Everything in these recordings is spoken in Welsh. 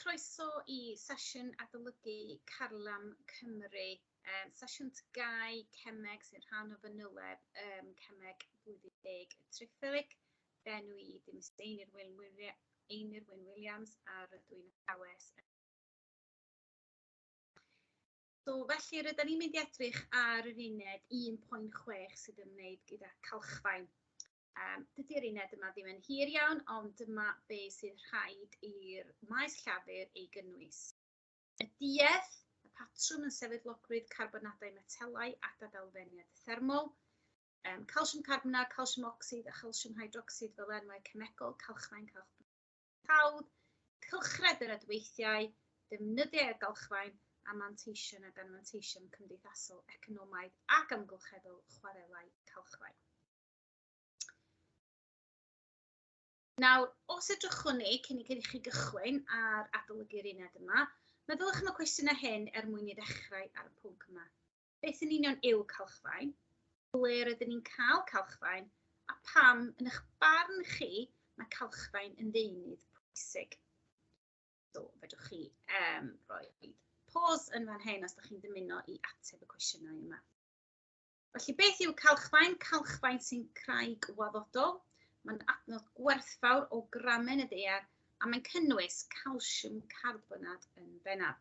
croeso i sesiwn adolygu Carlam Cymru, sesiwn TGAU Cemeg sy'n rhan o fanyleb Cemeg blwyddyn 10 Triffelig. Benw i dim Einir Wyn Williams ar ydw i'n athrawes. So felly rydyn ni'n mynd i edrych ar yr uned 1.6 sydd yn ymwneud gyda Calchfaen. Dydy'r uned yma ddim yn hir iawn, ond dyma be sydd rhaid i'r maes llafur ei gynnwys. Y duedd, y patrwm yn sefydlogrwydd carbonadau metelau ac adalfeniad thermol, calsiwm carbonat, calsiwm ocsid a calsiwm hydrocsid fel enwau cemegol, calchfaen, tawdd, cylchred yr adweithiau, defnyddiau y calchfaen, a manteision ac anmanteision cymdeithasol, economaidd ac amgylcheddol chwarelau calchfaen. Nawr, os edrychwn ni, cyn i chi gychwyn ar adolygu'r uned yma, meddylwch am y cwestiynau hyn mwyn i ddechrau ar y pwnc yma. Beth yn union yw calchfaen? Ble rydyn ni'n cael calchfaen? A pam, yn eich barn chi, mae calchfaen yn ddeunydd pwysig? So, fedrwch chi roi pause yn fan hyn os ydych chi'n dymuno i ateb y cwestiynau yma. Felly, beth yw calchfaen? Calchfaen sy'n creu gwaddodol. Mae'n adnodd gwerthfawr o gramen y daear a mae'n cynnwys calsiwm carbonat yn bennaf.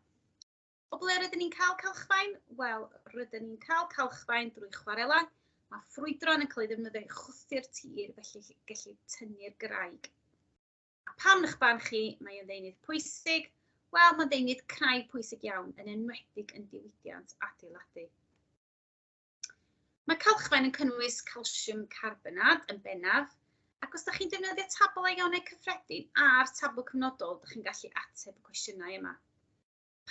O ble rydyn ni'n cael calchfaen? Wel, rydyn ni'n cael calchfaen drwy chwarela. Mae ffrwydron yn cael ei ddefnyddio i chwthu'r tir, felly gallu tynnu'r graig. A pam eich barn chi mae yn ddeunydd pwysig? Wel, mae'n ddeunydd craidd pwysig iawn, yn enwedig yn diwydiant adeiladu. Mae calchfaen yn cynnwys calsiwm carbonat yn bennaf, ac os ydych chi'n defnyddio tabl ionau cyffredin a'r tabl cyfnodol, ydych chi'n gallu ateb y cwestiynau yma.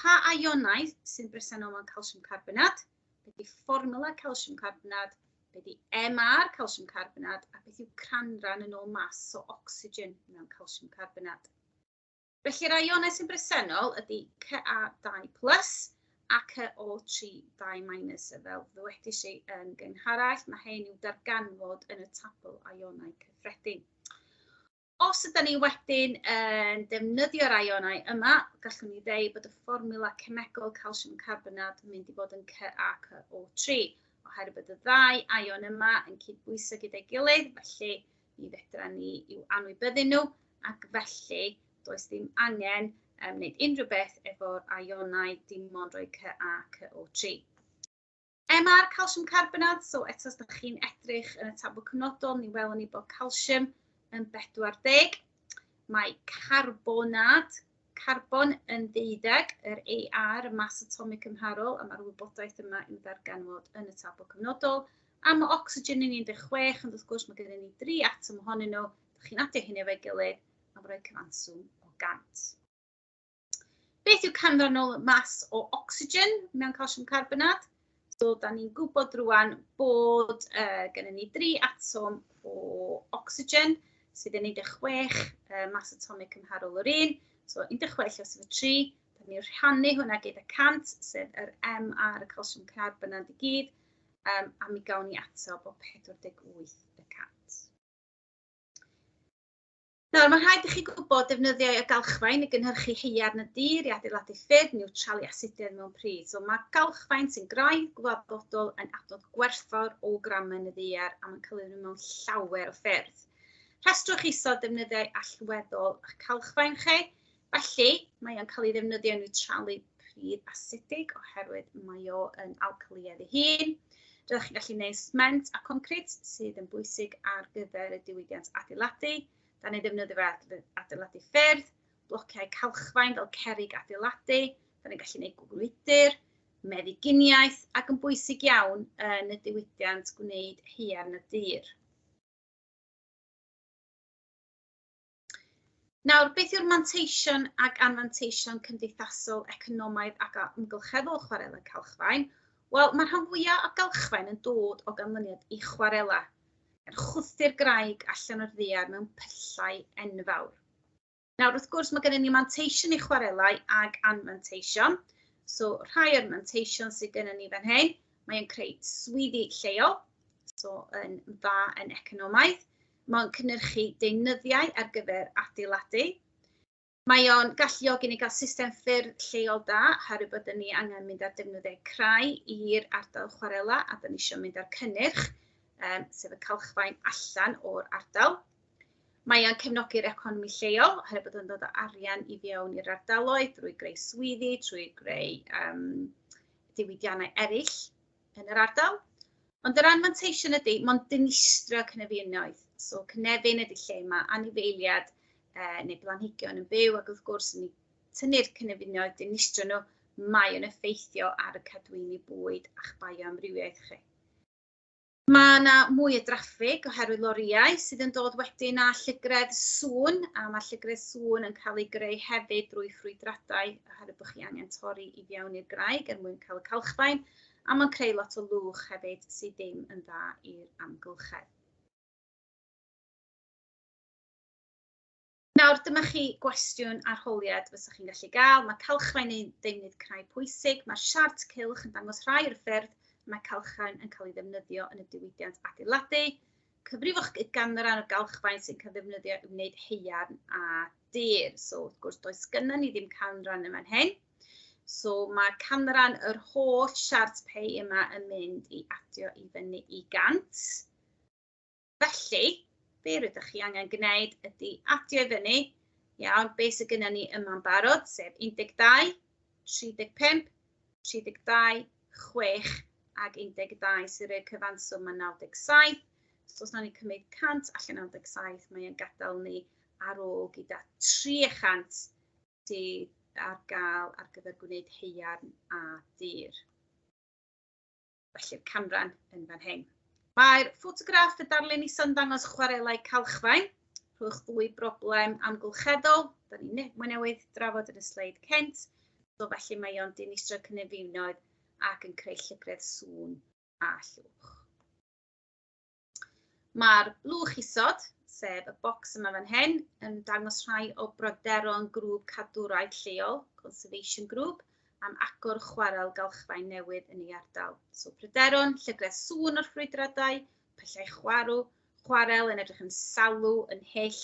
Pa ionau sy'n bresennol mewn calsiwm carbonat? Beth yw fformula calsiwm carbonat? Beth yw MR calsiwm carbonat? A beth yw canran yn ôl mas o ocsigen mewn calsiwm carbonat? Felly'r ionau sy'n bresennol ydy Ca2+, a CO3-2- fel ddwedais i yn gynharach, mae hyn i'w darganfod yn y tabl ionau cyffredin. Os ydym ni wedyn yn defnyddio'r ionau yma, gallwn ni ddweud bod y fformula cemegol calsiwm carbonat yn mynd i fod yn CaCO3, oherwydd bod y ddau ion yma yn cydbwyso gyda'i gilydd, felly mi fedra ni i'w anwybyddu nhw, ac felly does dim angen wneud unrhyw beth efo'r ionau dim ond rhoi CaCO3. MR calsiwm carbonat, so eto os ydych chi'n edrych yn y tabl cyfnodol, ni welwn ni bod calsiwm yn 40. Mae carbon yn 12, yr AR, y mas atomig cymharol, a mae'r wybodaeth yma i'w ddarganfod yn y tabl cyfnodol. A mae ocsigen yn 16, ond wrth gwrs mae gennym ni 3 atom ohonyn nhw. Ydych chi'n adio hynny efo'i gilydd, a rhoi cyfanswm o 100. Beth yw canranol mas o ocsigen mewn calsiwm carbonat? So, da ni'n gwybod rwan bod gennym ni 3 atom o ocsigen sydd yn 16 mas atomig cymharol o'r un. So, 16 os efo 3, da ni'n rhannu hwnna gyda 100, sef yr MR y calsiwm carbonat i gyd, a mi gawn ni atab o 48 y 100. Nawr, mae rhaid i chi gwybod defnyddio y calchfaen i gynhyrchu haearn y dir i adeiladu ffyrdd niwtral i asidedd mewn pridd. So, mae calchfaen sy'n graidd gwaddodol yn adnodd gwerthfawr o gramen y ddaear a mae'n cael ei ddefnyddio mewn llawer o ffyrdd. Rhestrwch isod defnyddiau allweddol eich calchfaen chi. Felly, mae o'n cael ei ddefnyddio i niwtralu pridd asidig oherwydd mae o yn alcaleiedd ei hun. Rydych chi'n gallu gwneud sment a concrit sydd yn bwysig ar gyfer y diwydiant adeiladu. Da ni'n defnyddio fe adeiladu ffyrdd, blociau calchfaen fel cerrig adeiladu, da ni'n gallu gwneud gwrwydr, meddyginiaeth ac yn bwysig iawn yn y diwydiant gwneud haearn y dir. Nawr, beth yw'r manteision ac anfanteision cymdeithasol, economaidd ac amgylcheddol chwarela calchfaen? Wel, mae'r rhan fwyaf o calchfaen yn dod o ganlyniad i chwarela. Yn chwthu'r graig allan o'r ddaear mewn pyllau enfawr. Nawr, wrth gwrs, mae gennym ni manteision i chwarelau ag anfanteision. So, rhai o'r manteision sydd gennym ni fan hyn, mae'n creu swyddi lleol, so yn dda yn economaidd. Mae'n cynnyrchu deunyddiau ar gyfer adeiladu. Mae o'n galluogi ni gael system ffyrdd lleol da, oherwydd bod ni angen mynd ar defnyddiau creu i'r ardal chwarela, a da ni eisiau mynd ar cynnyrch, sef y calchfaen allan o'r ardal. Mae o'n cefnogi'r economi lleol, oherwydd bod o'n dod o arian i fewn i'r ardaloedd drwy greu swyddi, trwy greu diwydiannau eraill yn yr ardal. Ond yr anfanteision ydy, mae'n dinistrio cynefinoedd. So cynefin ydy lle mae anifeiliad neu blanhigion yn byw, ac wrth gwrs yn tynnu'r cynefinoedd, dinistrio nhw, mae yn effeithio ar y cadwyni bwyd a'ch bioamrywiaeth chi. Mae yna mwy o draffig oherwydd loriau sydd yn dod wedyn â llygredd sŵn, a mae llygredd sŵn yn cael ei greu hefyd drwy ffrwydradau oherwydd bod chi angen torri i fewn i'r graig er mwyn cael y calchfaen, a mae'n creu lot o lwch hefyd sydd ddim yn dda i'r amgylchedd. Nawr, dyma chi gwestiwn arholiad fysach chi'n gallu gael. Mae calchfaen yn ddeunydd creu pwysig. Mae'r siart cylch yn dangos rhai o'r ffyrdd mae calchfaen yn cael ei ddefnyddio yn y diwydiant adeiladu. Cyfrifwch y ganran o calchfaen sy'n cael ddefnyddio i wneud haearn a dir. So, wrth gwrs, does gynnon ni ddim canran yma hyn. So, mae canran yr holl siart pei yma yn mynd i adio i fyny i 100. Felly, be rydych chi angen gwneud ydy adio i fyny, iawn, be sydd gennym ni yma'n barod, sef 12, 35, 32, 6 ac 12 sydd yw'r cyfanswm yn 97. So, os na ni cymryd 100 allan 97, mae e'n gadael ni ar ôl gyda 300 sydd ar gael ar gyfer gwneud haearn a dir. Felly'r canran yn fan hyn. Mae'r ffotograff y darlun iso'n dangos chwarelau calchfaen. Rhowch ddwy broblem amgylcheddol. Da ni newydd drafod yn y sleid cynt. So felly mae o'n dinistrio cynefinoedd ac yn creu llygredd sŵn a llwch. Mae'r blwch isod, sef y bocs yma fan hyn, yn dangos rhai o broderon grŵp cadwraeth lleol, Conservation Group, am agor chwarel galchfaen newydd yn ei ardal. So, pryderon, llygredd sŵn o'r ffrwydradau, pyllau chwarel yn edrych yn salw, yn hyll,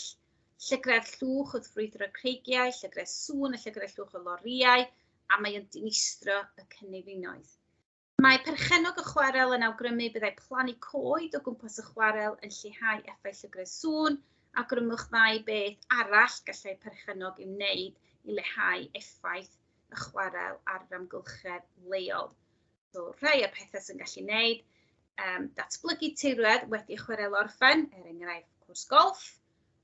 llygredd llwch wrth ffrwydro creigiau, llygredd sŵn a llygredd llwch o loriau, a mae yn dinistrio y cynefinoedd. Mae perchennog y chwarel yn awgrymu byddai plannu coed o gwmpas y chwarel yn lleihau effaith llygredd sŵn, a grymwch ddau beth arall gallai perchennog i'w wneud i leihau effaith y chwarel ar yr amgylchedd leol. So, rhai o'r pethau sy'n gallu wneud, datblygu tirwedd wedi chwarel orffen, enghraifft cwrs golf,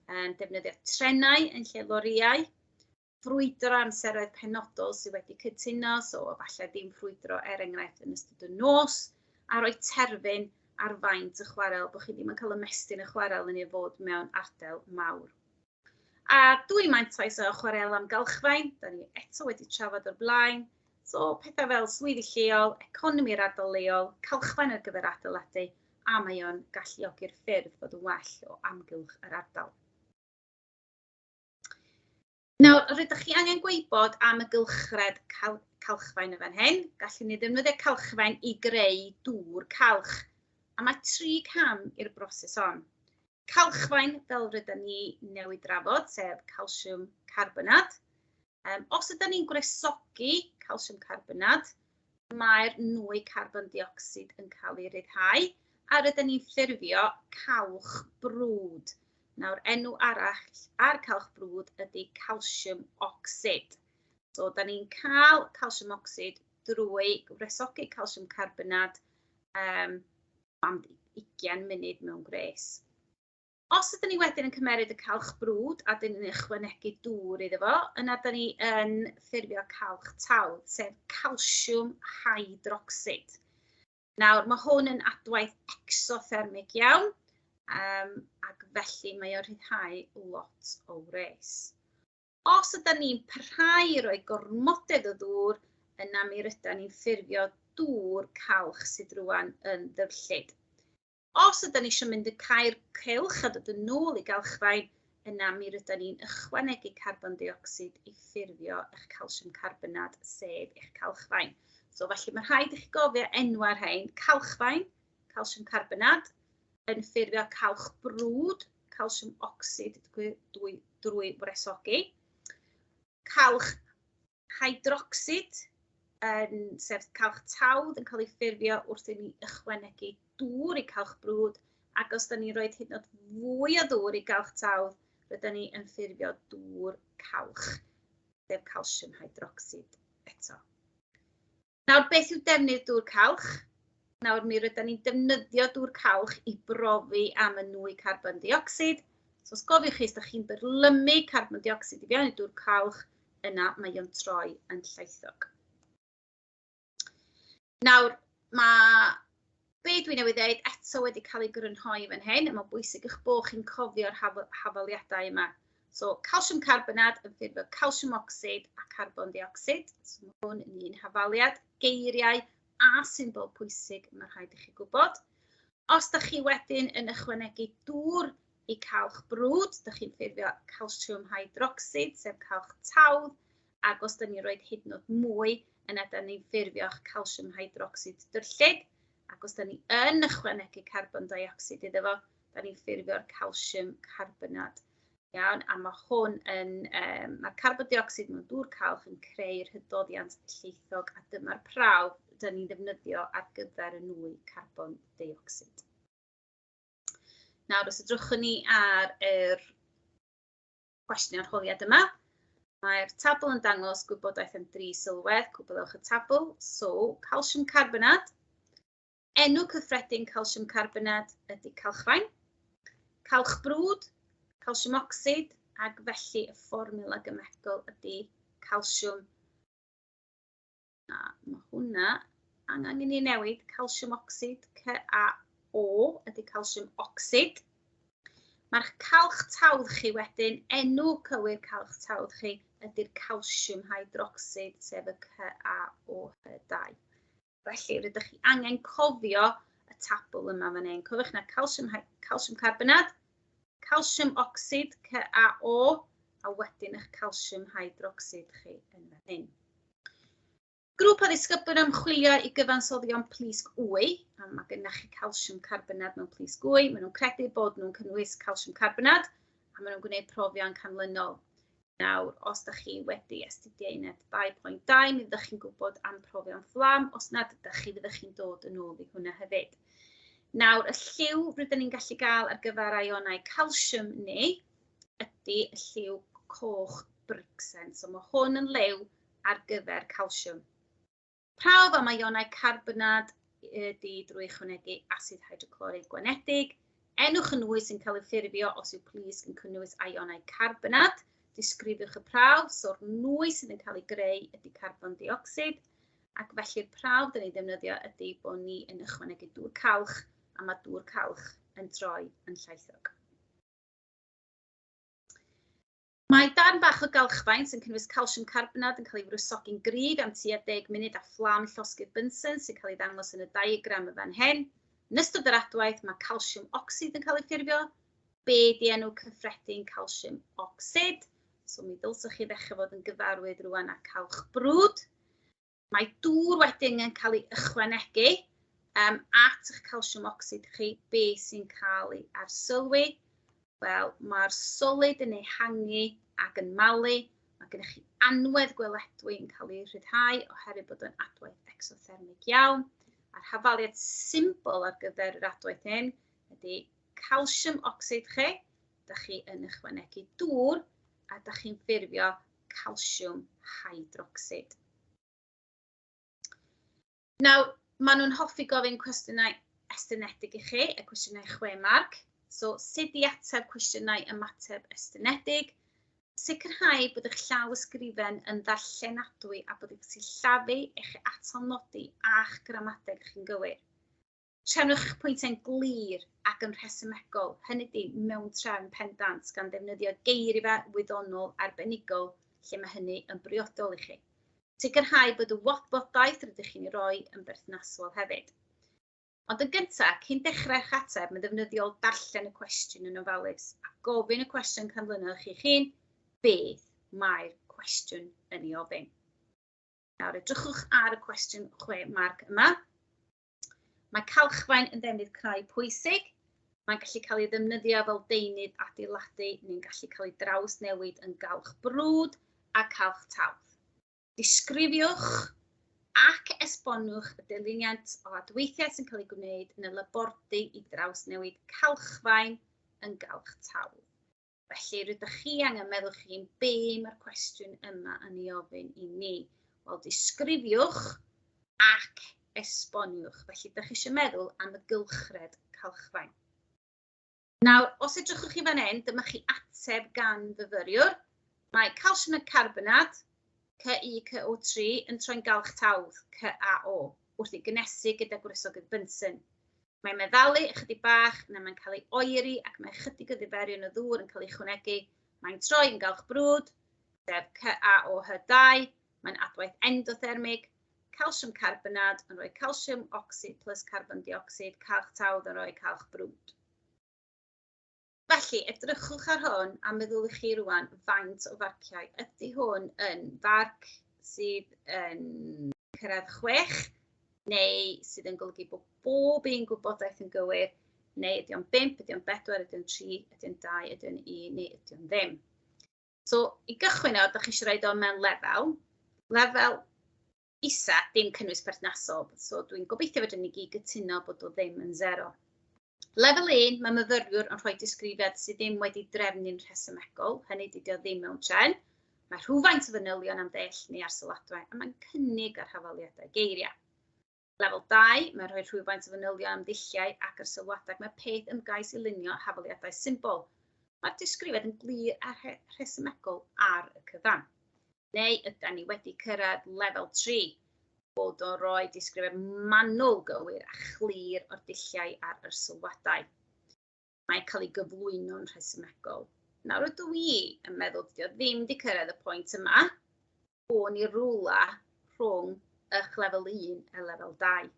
defnyddio trenau yn lle loriau, ffrwydro amseroedd penodol sydd wedi cytuno, so falle ddim ffrwydro enghraifft yn ystod y nos, a rhoi terfyn ar faint y chwarel, bod chi ddim yn cael ymestyn y chwarel yn ei fod mewn ardal mawr. A dwy mantais o chwarel am galchfaen, da ni eto wedi trafod o'r blaen. So, pethau fel swyddi lleol, economi'r ardal leol, calchfaen ar gyfer adeiladu, a mae o'n galluogi'r ffyrdd fod yn well o amgylch yr ardal. Nawr, rydych chi angen gwybod am y gylchred calchfaen y fan hyn. Gallwn ni ddefnyddio calchfaen i greu dŵr calch, a mae 3 cam i'r broses hon. Calchfaen, fel rydyn ni newydd drafod, sef calsiwm carbonat. Os ydyn ni'n gwresogi calsiwm carbonat, mae'r nwy carbon dioxid yn cael ei ryddhau, a rydyn ni'n ffurfio calch brwd. Nawr, enw arall ar calch brwd ydy calsiwm ocsid. So, da ni'n cael calsiwm ocsid drwy gwresogi calsiwm carbonat am 20 munud mewn gres. Os ydyn ni wedyn yn cymeryd y calch brwd a dyn ni'n ychwanegu dŵr iddo fo, yna dyn ni yn ffurfio calch tawdd, sef calsiwm hydroxid. Nawr, mae hwn yn adwaith exothermig iawn, ac felly mae o'n rhyddhau lot o wres. Os ydyn ni'n parhau i roi gormodedd o ddŵr, yna mi rydyn ni'n ffurfio dŵr calch sydd rwan yn ddyrllyd. Os ydyn ni eisiau mynd y cair cylch a dod yn ôl i galchfaen, yna mi rydyn ni'n ychwanegu carbon dioxid i ffurfio eich calsiwm carbonat, sef eich calchfaen. So, felly mae rhaid i chi gofio enwau'r rhain, calchfaen, calsiwm carbonat, yn ffurfio calch brwd, calsiwm ocsid drwy wresogi. calch hydroxid, sef calch tawdd yn cael ei ffurfio wrth i ni ychwanegu dŵr i calch brwd, ac os da ni'n rhoi hyd yn oed fwy o ddŵr i calch tawdd, rydyn ni yn ffurfio dŵr calch, sef calsiwm hydroxid eto. Nawr, beth yw defnydd dŵr calch? Nawr, mi rydyn ni'n defnyddio dŵr calch i brofi am y nwy carbon dioxid. So, os gofiwch chi, os da chi'n byrlymu carbon dioxid i fewn i dŵr calch, yna mae o'n troi yn llaethog. Nawr, be dwi'n newydd dweud eto wedi cael ei grynhoi fan hyn, mae'n bwysig eich bod chi'n cofio'r hafaliadau yma. So, calsiwm carbonat yn ffurfio calsiwm ocsid a carbon dioxid. So, mae hwn yn un hafaliad, geiriau a symbol pwysig mae'n rhaid i chi gwybod. Os da chi wedyn yn ychwanegu dŵr i calch brwd, da chi'n ffurfio calsiwm hydroxid, sef calch tawdd, ac os da ni'n rhoi hyd yn oed mwy, yna da ni'n ffurfio'ch calsiwm hydroxid dyrllid, ac os da ni yn ychwanegu carbon dioxid iddo fo, da ni'n ffurfio'r calsiwm carbonat. Iawn, a mae hwn yn, mae'r carbon dioxid mewn dŵr calch yn creu'r hydoddiant llaethog, a dyma'r prawf da ni'n defnyddio ar gyfer y nwy carbon dioxid. Nawr, os edrychwn ni ar yr cwestiwn arholiad yma, mae'r tabl yn dangos gwybodaeth am 3 sylwedd, cwblewch y tabl. So, calsiwm carbonat. Enw cyffredin calsiwm carbonat ydy calchfaen. Calch brwd, calsiwm ocsid, ac felly y fformula gymegol ydy calsiwm. A mae hwnna angen i ni newid, calsiwm ocsid, CaO, ydy calsiwm ocsid. Mae'r calch tawdd chi wedyn, enw cywir calch tawdd chi ydy'r calsiwm hydroxid, sef y CaO2. Felly, rydych chi angen cofio y tabl yma fan hyn. Cofiwch na calsiwm carbonat, calsiwm ocsid, CaO, a wedyn eich calsiwm hydroxid chi yn fan hyn. Grŵp o ddisgyblion ymchwilio i gyfansoddion plisg wy, a mae gennych chi calsiwm carbonat mewn plisg wy. Maen nhw'n credu bod nhw'n cynnwys calsiwm carbonat, a maen nhw'n gwneud profion canlynol. Nawr, os ydych chi wedi astudio uned 2.2, mi fyddwch chi'n gwybod am profion fflam, os nad ydych chi, fyddwch chi'n dod yn ôl i hwnna hefyd. Nawr, y lliw rydyn ni'n gallu gael ar gyfer ionau calsiwm ni, ydy y lliw coch bricsen. So mae hwn yn liw ar gyfer calsiwm. Prawf am ionau carbonat ydy drwy ychwanegu asid hydroclorig gwenedig. Enw chynnwys sy'n cael ei ffurfio os yw plisg yn cynnwys ionau carbonat. Disgrifiwch y prawf, so'r nwy sydd yn cael ei greu ydy carbon dioxid, ac felly'r prawf dyn ni'n defnyddio ydy bod ni yn ychwanegu dŵr calch, a mae dŵr calch yn troi yn llaethog. Mae darn bach o calchfaen sy'n cynnwys calsiwm carbonat yn cael ei wrysogi'n gryf am tua 10 munud a fflam llosgi'r Bunsen sy'n cael ei ddangos yn y diagram y fan hyn. Yn ystod yr adwaith mae calsiwm ocsid yn cael ei ffurfio. Be di enw cyffredin calsiwm ocsid? So mi ddylswch chi ddechrau fod yn gyfarwydd rwan â calch brwd. Mae dŵr wedyn yn cael ei ychwanegu at eich calsiwm ocsid chi. Be sy'n cael ei arsylwi? Wel, mae'r solid yn ehangu ac yn malu. Mae gennych chi anwedd gweledwy yn cael ei rhyddhau oherwydd bod yn adwaith exothermig iawn. A'r hafaliad symbol ar gyfer yr adwaith hyn ydy calsiwm ocsid chi. Da chi yn ychwanegu dŵr a da chi'n ffurfio calsiwm hydroxid. Nawr, maen nhw'n hoffi gofyn cwestiynau estynedig i chi, y cwestiynau 6 marc. So, sut i ateb cwestiynau ymateb estynedig? Sicrhau bod eich llawysgrifen yn ddarllenadwy a bod eich sillafu eich atalnodi a'ch gramadeg chi'n gywir. Trefnwch eich pwyntau'n glir ac yn rhesymegol, hynny ydy mewn trefn pendant gan ddefnyddio geirfa wyddonol arbenigol lle mae hynny yn briodol i chi. Sicrhau bod y wybodaeth rydych chi'n rhoi yn berthnasol hefyd. Ond yn gyntaf, cyn dechrau'ch ateb, mae ddefnyddiol darllen y cwestiwn yn ofalus a gofyn y cwestiwn canlynol i chi'n beth mae'r cwestiwn yn ei ofyn. Nawr, edrychwch ar y cwestiwn 6 marc yma. Mae calchfaen yn ddefnydd creu pwysig. Mae'n gallu cael ei ddefnyddio fel deunydd adeiladu neu'n gallu cael ei drawsnewid yn galch brwd, a calch tawdd. Disgrifiwch ac esbonwch y dyluniad o adweithiau sy'n cael ei gwneud yn y labordy i drawsnewid calchfaen yn galch tawdd. Felly, rydych chi angen meddwl chi'n be mae'r cwestiwn yma yn ei ofyn i ni. Wel, disgrifiwch ac esboniwch. Felly, ydych chi eisiau meddwl am y gylchred calchfaen. Nawr, os edrychwch chi fan hyn, dyma chi ateb gan fyfyriwr. Mae calsiwm a carbonat, CuCO3, yn troi'n galch tawdd, CaO, wrth i gynesu gyda gwresogydd Bunsen. Mae'n meddalu ychydig bach, na mae'n cael ei oeri ac mae ychydig o ddiferion o ddŵr yn cael ei chwnegu. Mae'n troi yn galch brwd, sef CaOH2, mae'n adwaith endothermig, calsiwm carbonat yn rhoi calsiwm ocsid plus carbon dioxid, calch tawdd yn rhoi calch brwd. Felly, edrychwch ar hwn a meddylwch chi rwan faint o farciau. Ydy hwn yn farc sydd yn cyrraedd 6, neu sydd yn golygu bod bob un gwybodaeth yn gywir, neu ydy o'n 5, ydy o'n 4, ydy o'n 3, ydy o'n 2, ydy o'n 1, neu ydy o'n ddim. So, i gychwyn o, ydych chi eisiau rhaid o mewn lefel. Lefel isa, dim cynnwys perthnasol. So, dwi'n gobeithio fod ni gyd gytuno bod o ddim yn 0. Lefel 1, mae myfyriwr yn rhoi disgrifiad sydd ddim wedi drefnu'n rhesymegol, hynny dydy o ddim mewn tren. Mae rhywfaint o fanylion am ddell neu arsyladau, a mae'n cynnig ar hafaliadau geiriau. Lefel 2, mae'n rhoi rhywfaint o fanylion am ddilliau ac arsylwadau, mae peth ymgais i lunio hafaliadau symbol. Mae'r disgrifiad yn glir a rhesymegol ar y cyfan. Neu ydyn ni wedi cyrraedd lefel 3, bod o'n rhoi disgrifiad manwl gywir a chlir o'r dulliau ar yr sylwadau. Mae'n cael ei gyflwyno'n rhesymegol. Nawr ydw i yn meddwl dydy o ddim wedi cyrraedd y pwynt yma, o'n i rwla rhwng eich lefel 1 a lefel 2.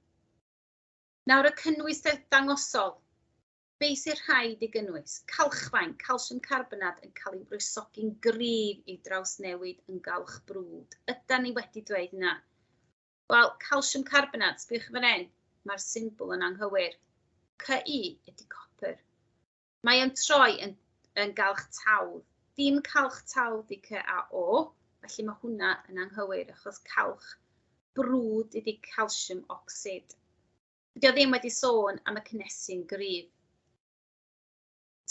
Nawr y cynnwys dangosol. Be sy'n rhaid i gynnwys? Calchfaen, calsiwm carbonat yn cael ei wresogi'n gryf i drawsnewid yn galch brwd. Ydyn ni wedi dweud yna? Wel, calsiwm carbonat, sbiwch fan hyn, mae'r symbol yn anghywir. Cy ydy copr. Mae yn troi yn galch tawdd. Dim calch tawdd i CaO, felly mae hwnna yn anghywir achos calch brwd ydy calsiwm ocsid. Dydy o ddim wedi sôn am y cynnesu'n gryf.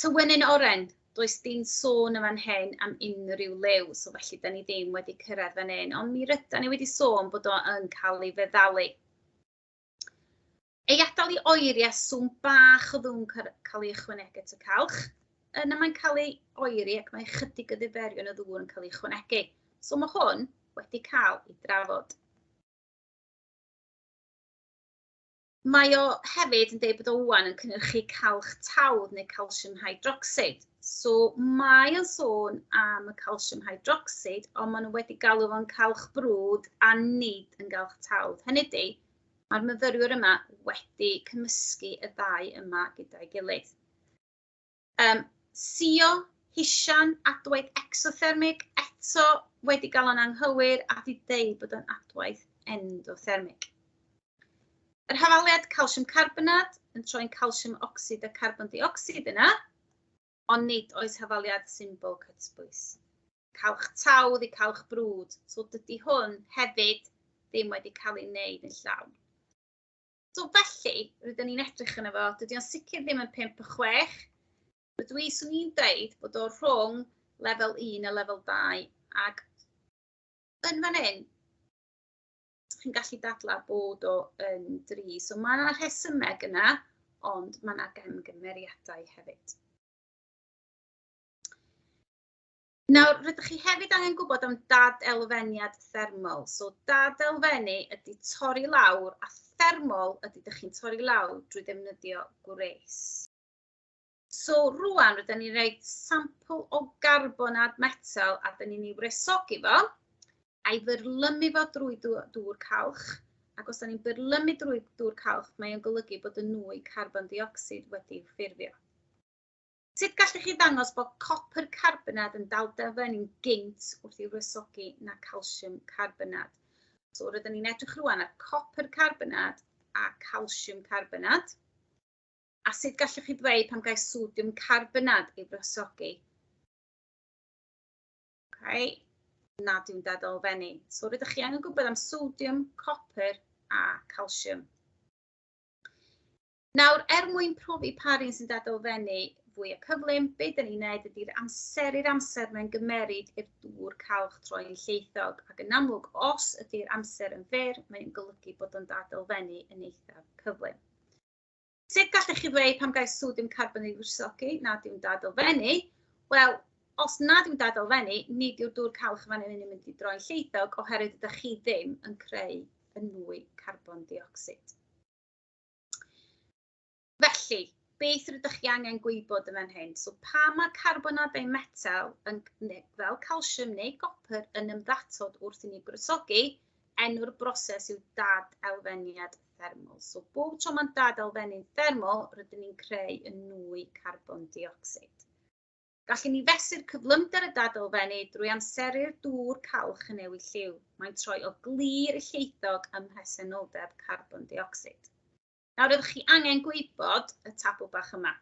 Tywynnu'n oren, does dim sôn yn fan hyn am unrhyw lew, so felly da ni ddim wedi cyrraedd fan hyn, ond mi rydyn ni wedi sôn bod o yn cael ei feddalu. Ei adael i oeriau sŵn bach o ddŵn cael ei ychwanegu at y calch, yna mae'n cael ei oeri ac mae chydig o ddiferion o ddŵr yn cael ei ychwanegu. So mae hwn wedi cael ei drafod. Mae o hefyd yn dweud bod o wwan yn cynhyrchu calch tawdd neu calsiwm hydroxid. So mae o'n sôn am y calsiwm hydroxid, ond maen nhw wedi galw fo'n calch brwd a nid yn calch tawdd. Hynny ydy, mae'r myfyriwr yma wedi cymysgu y ddau yma gyda'i gilydd. CO, hisian, adwaith exothermig, eto wedi gael o'n anghywir a di dweud bod o'n adwaith endothermig. Yr hafaliad calsiwm carbonat yn troi'n calsiwm ocsid a carbon dioxid yna, ond nid oes hafaliad symbol cytbwys. Calch tawdd i calch brwd, so dydy hwn hefyd ddim wedi cael ei wneud yn llawn. So felly, rydyn ni'n edrych yna fo, dydy o'n sicr ddim yn 5 o 6, rydw i swn i'n dweud bod o rhwng lefel 1 a lefel 2, ac yn fan hyn, chi'n gallu dadlau bod o yn 3. So mae yna rhesymeg yna, ond mae yna gemgymeriadau hefyd. Nawr, rydych chi hefyd angen gwybod am dadelfeniad thermol. So dadelfennu ydy torri lawr a thermol ydy ydych chi'n torri lawr drwy ddefnyddio gwres. So rwan rydyn ni'n rhoi sampl o garbonad metal a dyn ni'n ei wresogi fo, a'i fyrlymu fo drwy dŵr calch, ac os da ni'n byrlymu drwy dŵr calch, mae'n golygu bod y nwy carbon dioxid wedi'i ffurfio. Sut gallech chi ddangos bod copr carbonat yn dadelfenu'n gynt wrth i'w wresogi na calsiwm carbonat? So rydyn ni'n edrych rwan ar copr carbonat a calsiwm carbonat. A sut gallech chi ddweud pam gael sodiwm carbonat i'w wresogi? Okay. nad yw'n dadalfennu. So rydych chi angen gwybod am sodiwm, copr a calsiwm. Nawr, mwyn profi pa rhywun sy'n dadalfennu fwy o cyflym, be dyn ni'n neud ydy'r amser mae'n gymeryd i'r dŵr calch troi'n lleithog. Ac yn amlwg, os ydy'r amser yn fyr, mae'n golygu bod o'n dadalfennu yn eithaf cyflym. Sut gallech chi ddweud pam gael sodiwm carbonate gwrsogi nad yw'n dadalfennu? Wel, os nad yw'n dadalfennu, nid yw'r dŵr calch fan hyn yn mynd i droi'n lleithog oherwydd ydych chi ddim yn creu y nwy carbon dioxid. Felly, beth rydych chi angen gwybod yn fan hyn? So, pa mae carbonadau metal fel calsiwm neu copr yn ymddatod wrth i ni gwrsogi, enw'r broses yw dad-elfeniad thermol. So, bob tro mae'n dad-elfennu'n thermol, rydyn ni'n creu y nwy carbon dioxid. Gallwn ni fesur cyflymder y dad-elfennu drwy amseru'r dŵr calch yn newid lliw. Mae'n troi o glir y lleithog ym mhresenoldeb carbon dioxid. Nawr, rydych chi angen gwybod y tabl bach yma.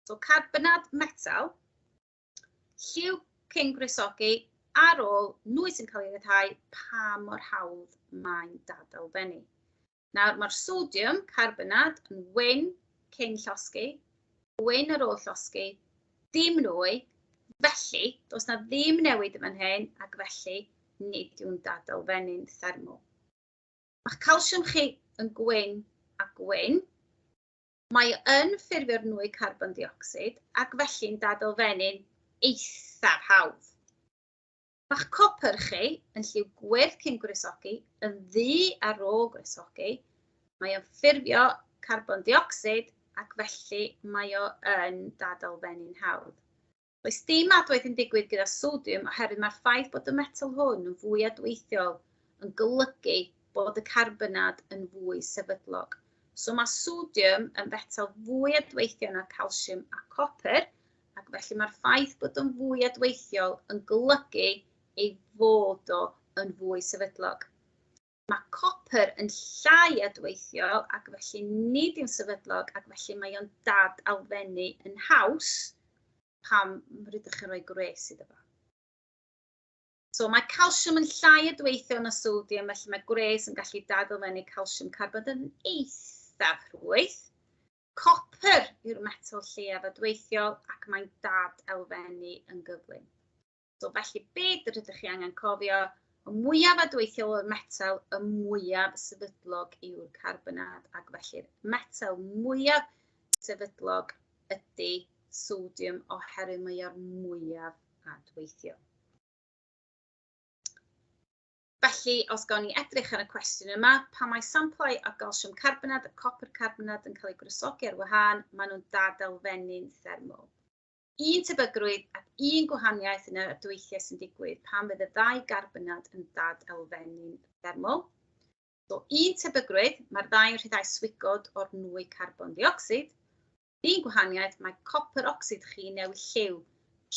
So, carbonad metal, lliw cyn gwresogi, ar ôl nwy sy'n cael ei ryddhau pa mor hawdd mae'n dadalfennu. Nawr, mae'r sodiwm carbonad yn wyn cyn llosgi, wyn ar ôl llosgi, dim nwy, felly does na ddim newid yn fan hyn ac felly nid yw'n dadalfennu'n thermol. Mae'ch calsiwm chi yn gwyn a gwyn, mae yn ffurfio'r nwy carbon dioxid ac felly'n dadalfennu'n eithaf hawdd. Mae'ch copr chi yn lliw gwyrdd cyn gwresogi, yn ddu ar ôl gwresogi, mae o'n ffurfio carbon dioxid ac felly mae o yn dadalfennu'n hawdd. Does dim adwaith yn digwydd gyda sodiwm oherwydd mae'r ffaith bod y metal hwn yn fwy adweithiol yn golygu bod y carbonad yn fwy sefydlog. So mae sodiwm yn fetal fwy adweithiol na calsiwm a copr, ac felly mae'r ffaith bod o'n fwy adweithiol yn golygu ei fod o yn fwy sefydlog. Mae copr yn llai adweithiol ac felly nid yw'n sefydlog ac felly mae o'n dad-elfennu yn haws pam rydych chi'n rhoi gwres iddo fo. So mae calsiwm yn llai adweithiol na sodiwm, felly mae gwres yn gallu dad-elfennu calsiwm carbonat yn eithaf rhwydd. Copr yw'r metal lleiaf adweithiol ac mae'n dad-elfennu yn gyflym. So felly beth rydych chi angen cofio, y mwyaf adweithiol o'r metal, y mwyaf sefydlog yw'r carbonad ac felly'r metal mwyaf sefydlog ydy sodiwm oherwydd mae o'r mwyaf adweithiol. Felly, os gawn ni edrych ar y cwestiwn yma, pa mae samplau o calsiwm carbonad a copr carbonad yn cael ei gwresogi ar wahân, maen nhw'n dadalfennu'n thermol. Un tebygrwydd ac un gwahaniaeth yn y adweithiau sy'n digwydd pan fydd y ddau carbonad yn dad-elfennu'n thermol. So, un tebygrwydd, mae'r ddau yn rhyddhau swigod o'r nwy carbon dioxid. Un gwahaniaeth, mae copr ocsid chi newid lliw,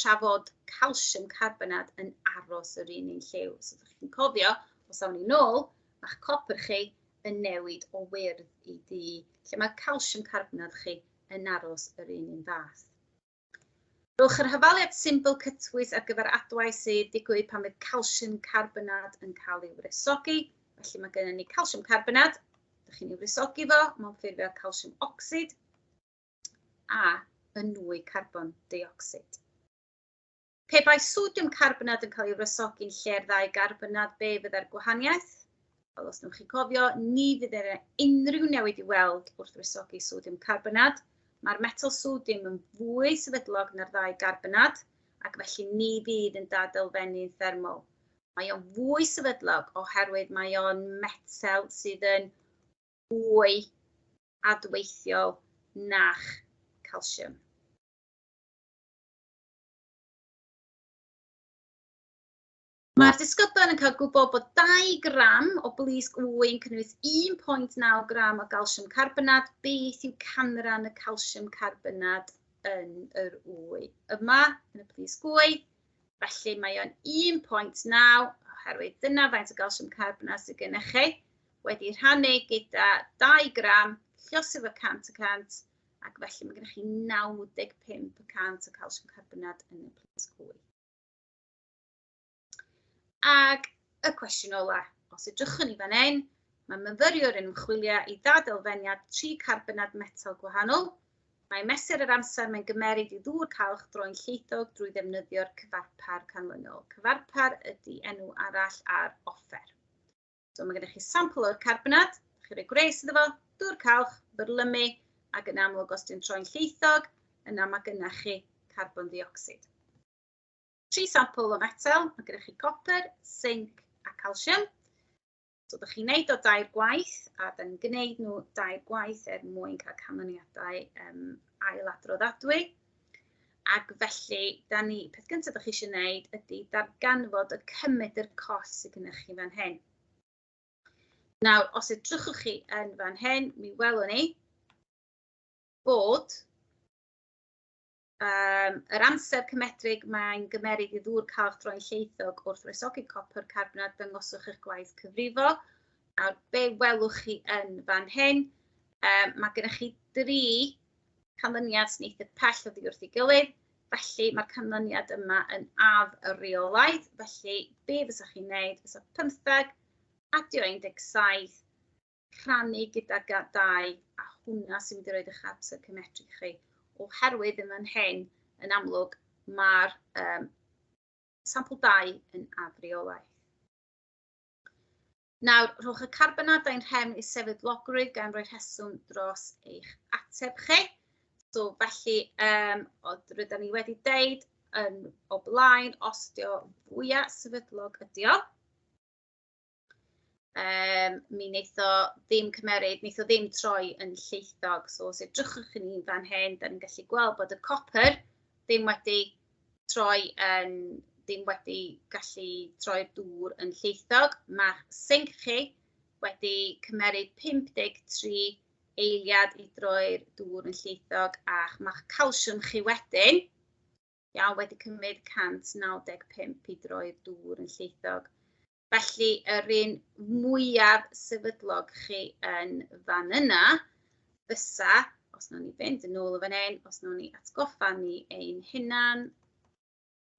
tra fod calsiwm carbonad yn aros yr un lliw. So, ydych chi'n cofio, os awn ni nôl, mae'ch copr chi yn newid o wyrdd i ddu, lle mae calsiwm carbonad chi yn aros yr un fath. Rhowch yr hyfaliad symbol cytwys ar gyfer adwaith sydd digwydd pan fydd calsiwm carbonad yn cael ei wresogi. Felly mae gennym ni calsiwm carbonad, ydych chi'n ei wresogi fo, mae'n ffurfio calsiwm ocsid a y nwy carbon dioxid. Pe bai sodiwm carbonad yn cael ei wresogi'n lle'r ddau carbonad, be fydda'r gwahaniaeth? Wel, os nwch chi cofio, ni fydd yna unrhyw newid i weld wrth wresogi sodiwm carbonad. Mae'r metal sodiwm yn fwy sefydlog na'r ddau carbonad ac felly ni fydd yn dad-elfennu'n thermol. Mae o'n fwy sefydlog oherwydd mae o'n metal sydd yn fwy adweithiol na'ch calsiwm. Mae'r disgyblion yn cael gwybod bod 2 gram o blisg wy yn cynnwys 1.9 gram o calsiwm carbonad. Beth yw canran y calsiwm carbonad yn yr wy yma, yn y blisg wy? Felly mae o'n 1.9, oherwydd dyna faint o calsiwm carbonad sydd gennych chi, wedi rhannu gyda 2 gram, llosif o 100%, ac felly mae gennych chi 95% o calsiwm carbonad yn y blisg wy. Ag y cwestiwn ola, os edrychwn ni fan hyn, mae myfyriwr yn ymchwilio i ddad elfeniad 3 carbonad metal gwahanol. Mae mesur yr amser mae'n gymeryd i ddŵr calch droi'n lleithog drwy ddefnyddio'r cyfarpar canlynol. Cyfarpar ydy enw arall ar offer. So mae gennych chi sampl o'r carbonad, chi'n rhoi gwres iddo fo, dŵr calch, byrlymu, ac yn amlwg os di'n troi'n lleithog, yna mae gennych chi carbon dioxid. 3 sampl o metal, mae gennych chi copper, zinc a calsium. So, ydych chi'n neud o 2 gwaith, a da ni'n gwneud nhw 2 gwaith mwyn cael canlyniadau ailadroddadwy. Ac felly, peth gyntaf ydych chi eisiau gwneud ydy darganfod y cymryd yr cost sydd gennych chi fan hyn. Nawr, os edrychwch chi yn fan hyn, mi welwn ni bod yr amser cymedrig mae'n gymeryd i ddŵr calch droi'n lleithog wrth resogi copr carbonad dangoswch eich gwaith cyfrifo. Nawr, be welwch chi yn fan hyn? Mae gennych chi 3 canlyniad sy'n eitha pell oddi wrth ei gilydd. Felly, mae'r canlyniad yma yn af y reolaidd. Felly, be fysa chi'n neud? Fysa 15 adio 17, rhannu gyda 2, a hwnna sy'n mynd i roed eich amser cymedrig chi. Oherwydd yn fan hyn, yn amlwg, mae'r sampl 2 yn afreolaidd. Nawr, rhowch y carbonadau'n rhefn i sefydlogrwydd gan roi rheswm dros eich ateb chi. So, felly, rydyn ni wedi deud o blaen, os dio fwyaf sefydlog ydi o. Mi wneith o ddim troi yn lleithog. So, os edrychwch ni fan hyn, da ni'n gallu gweld bod y copr ddim wedi gallu troi'r dŵr yn lleithog. Mae zinc chi wedi cymeryd 53 eiliad i droi'r dŵr yn lleithog, a mae'ch calsiwm chi wedyn wedi cymryd 195 i droi'r dŵr yn lleithog. Felly, yr un mwyaf sefydlog chi yn fan yna, fysa, os nawn ni fynd yn ôl o fan hyn, os nawn ni atgoffa ni ein hunan,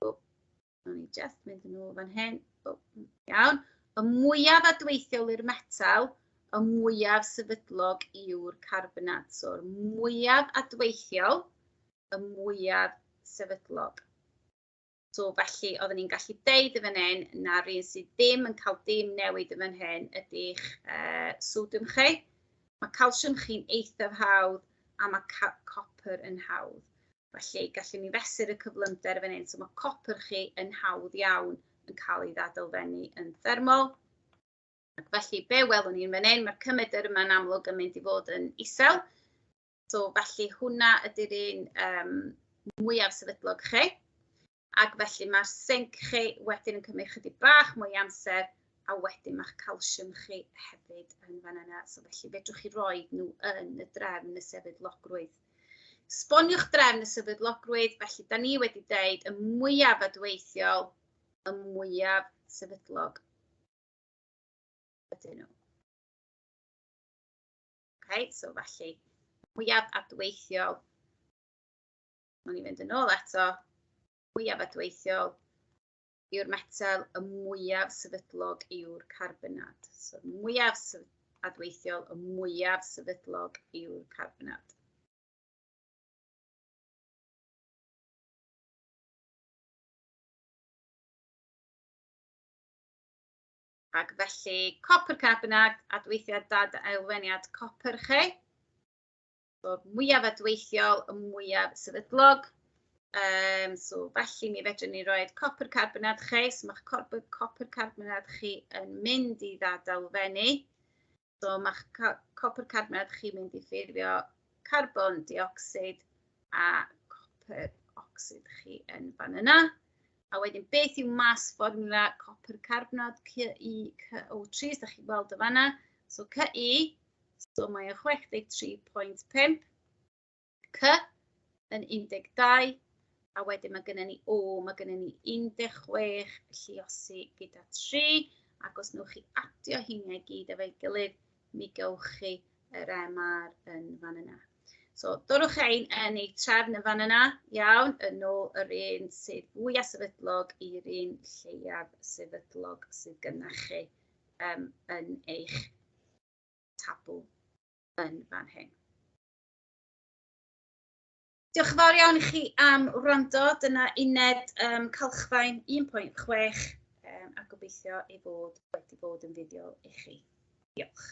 nawn ni just mynd yn ôl fan hyn, iawn, y mwyaf adweithiol i'r metal, y mwyaf sefydlog yw'r carbonad. So, y mwyaf adweithiol, y mwyaf sefydlog. So, felly, oedden ni'n gallu deud y fan hyn, na'r un sydd ddim yn cael dim newid y fan hyn ydy'ch sodiwm chi. Mae calsiwm chi'n eithaf hawdd, a mae copr yn hawdd. Felly, gallwn ni fesur y cyflymder fan hyn. So, mae copr chi yn hawdd iawn yn cael ei ddadilfennu yn thermol. Ac felly, be welwn ni'n fan hyn, mae'r cymryd yma'n amlwg yn mynd i fod yn isel. So, felly, hwnna ydy'r un mwyaf sefydlog chi. Ac felly mae'r zinc chi wedyn yn cymryd chydig bach mwy amser, a wedyn mae'ch calsiwm chi hefyd yn fan yna. So felly fedrwch chi roi nhw yn y drefn y sefydlogrwydd. Sboniwch drefn y sefydlogrwydd, felly da ni wedi deud y mwyaf adweithiol, y mwyaf sefydlog ydyn nhw. So felly, mwyaf adweithiol, nawn ni fynd yn ôl eto, mwyaf adweithiol yw'r metal, y mwyaf sefydlog yw'r carbonad. So, mwyaf adweithiol, y mwyaf sefydlog yw'r carbonad. Ac felly, copr carbonad, adweithiad dad elfeniad copr chi. So, mwyaf adweithiol, y mwyaf sefydlog. So, felly mi fedrwn ni roed copr carbonad chi, so mae'ch copr carbonad chi yn mynd i ddadalfennu. So, mae'ch copr carbonad chi mynd i ffurfio carbon dioxid a copr oxid chi yn fan yna. A wedyn, beth yw mas fformula copr carbonad CuCO3, da chi'n gweld o fanna. So, Cy, so mae o 63.5, C yn 12, a wedyn mae gennym ni O, mae gennym ni 16, lluosi gyda 3, ac os nwch chi adio hynny gyd efo'i gilydd, mi gewch chi yr MR yn fan yna. So, dodwch ein yn ei trefn y fan yna, iawn, yn ôl yr un sydd fwyaf sefydlog i'r un lleiaf sefydlog sydd gynnach chi yn eich tabl yn fan hyn. Diolch yn fawr iawn i chi am wrando. Dyna uned Calchfaen 1.6 a gobeithio ei fod wedi bod yn fideo i chi. Diolch.